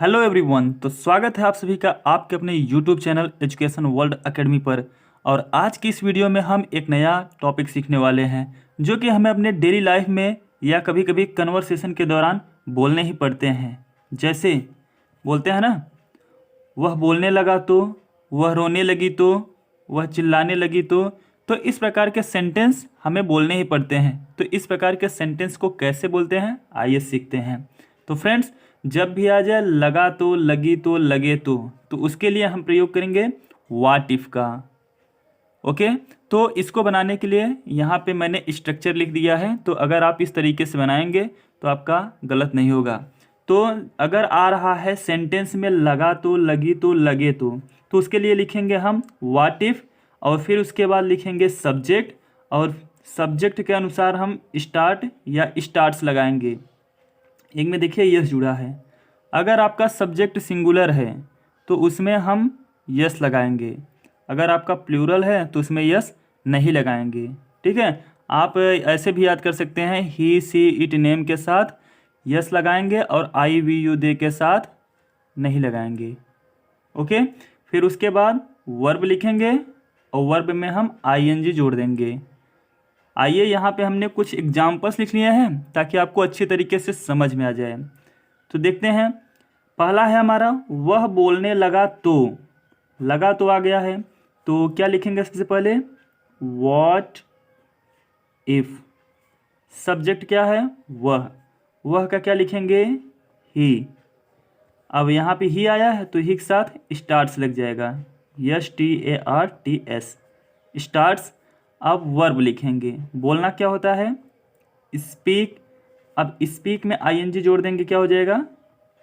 Hello everyone. तो स्वागत है आप सभी का आपके अपने YouTube channel education world academy पर। और आज की इस वीडियो में हम एक नया टॉपिक सीखने वाले हैं जो कि हमें अपने डेली लाइफ में या कभी कभी कन्वर्सेशन के दौरान बोलने ही पड़ते हैं। जैसे बोलते हैं ना, वह बोलने लगा तो, वह रोने लगी तो, वह चिल्लाने लगी तो इस प्रकार के सेंटेंस हमें बोलने ही पड़ते हैं। तो इस प्रकार के सेंटेंस को कैसे बोलते हैं आइए सीखते हैं। तो फ्रेंड्स, जब भी आ जाए लगा तो, लगी तो, लगे तो उसके लिए हम प्रयोग करेंगे व्हाट इफ का। ओके, तो इसको बनाने के लिए यहाँ पे मैंने स्ट्रक्चर लिख दिया है। तो अगर आप इस तरीके से बनाएंगे तो आपका गलत नहीं होगा। तो अगर आ रहा है सेंटेंस में लगा तो, लगी तो, लगे तो उसके लिए लिखेंगे हम व्हाट इफ, और फिर उसके बाद लिखेंगे सब्जेक्ट, और सब्जेक्ट के अनुसार हम स्टार्ट या स्टार्ट्स लगाएंगे। एक में देखिए यस जुड़ा है। अगर आपका सब्जेक्ट सिंगुलर है तो उसमें हम यस लगाएंगे। अगर आपका प्लूरल है तो उसमें यस नहीं लगाएंगे। ठीक है, आप ऐसे भी याद कर सकते हैं, ही सी इट नेम के साथ यस लगाएंगे और आई वी यू दे के साथ नहीं लगाएंगे। ओके, फिर उसके बाद वर्ब लिखेंगे और वर्ब में हम आईएनजी जोड़ देंगे। आइए यहाँ पे हमने कुछ एग्जाम्पल्स लिख लिए हैं ताकि आपको अच्छी तरीके से समझ में आ जाए। तो देखते हैं, पहला है हमारा वह बोलने लगा तो। लगा तो आ गया है, तो क्या लिखेंगे सबसे पहले व्हाट इफ। सब्जेक्ट क्या है वह का क्या लिखेंगे ही। अब यहाँ पे ही आया है तो ही के साथ स्टार्ट्स लग जाएगा, STARTS स्टार्ट्स। अब वर्ब लिखेंगे, बोलना क्या होता है स्पीक। अब स्पीक में आईएनजी जोड़ देंगे, क्या हो जाएगा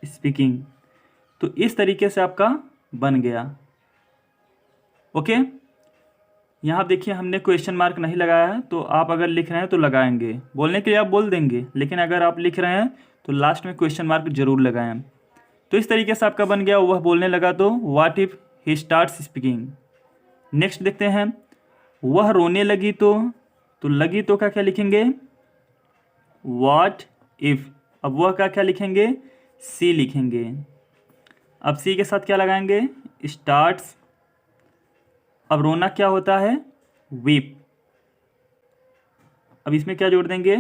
स्पीकिंग। तो इस तरीके से आपका बन गया। ओके, यहाँ देखिए हमने क्वेश्चन मार्क नहीं लगाया है, तो आप अगर लिख रहे हैं तो लगाएंगे। बोलने के लिए आप बोल देंगे, लेकिन अगर आप लिख रहे हैं तो लास्ट में क्वेश्चन मार्क जरूर लगाएं। तो इस तरीके से आपका बन गया वह बोलने लगा तो what if he starts speaking. Next देखते हैं, वह रोने लगी तो लगी तो का क्या लिखेंगे व्हाट इफ। अब वह का क्या लिखेंगे सी लिखेंगे। अब सी के साथ क्या लगाएंगे स्टार्ट्स। अब रोना क्या होता है वीप। अब इसमें क्या जोड़ देंगे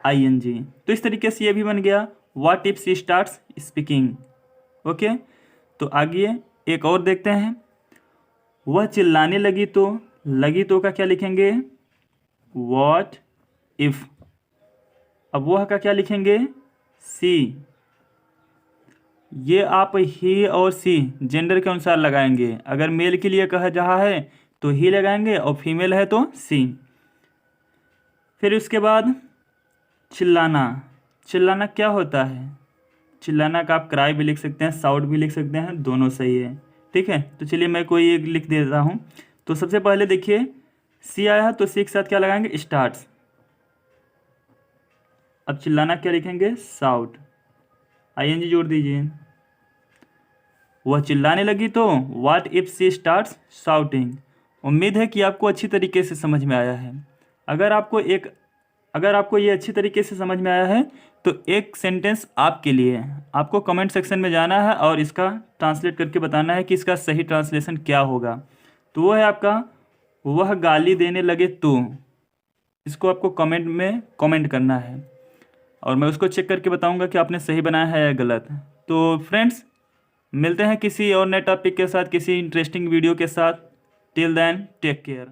आईएनजी। तो इस तरीके से ये भी बन गया what if she starts speaking. Okay, तो आगे एक और देखते हैं, वह चिल्लाने लगी तो का क्या लिखेंगे व्हाट इफ। अब वह का क्या लिखेंगे सी। ये आप ही और सी जेंडर के अनुसार लगाएंगे। अगर मेल के लिए कहा जा रहा है तो ही लगाएंगे और फीमेल है तो सी। फिर उसके बाद चिल्लाना क्या होता है। चिल्लाना का आप क्राई भी लिख सकते हैं, साउट भी लिख सकते हैं, दोनों सही है। ठीक है, तो चलिए मैं कोई एक लिख देता हूँ। तो सबसे पहले देखिए सी आया है तो सी के साथ क्या लगाएंगे स्टार्ट्स। अब चिल्लाना क्या लिखेंगे साउट, आईएनजी जोड़ दीजिए। वह चिल्लाने लगी तो what if she starts shouting. उम्मीद है कि आपको अच्छी तरीके से समझ में आया है। अगर आपको ये अच्छी तरीके से समझ में आया है तो एक सेंटेंस आपके लिए है। आपको कमेंट सेक्शन में जाना है और इसका ट्रांसलेट करके बताना है कि इसका सही ट्रांसलेशन क्या होगा। तो वो है आपका वह गाली देने लगे तो। इसको आपको कमेंट में कमेंट करना है और मैं उसको चेक करके बताऊंगा कि आपने सही बनाया है या गलत। तो फ्रेंड्स, मिलते हैं किसी और नए टॉपिक के साथ, किसी इंटरेस्टिंग वीडियो के साथ। Till then take care.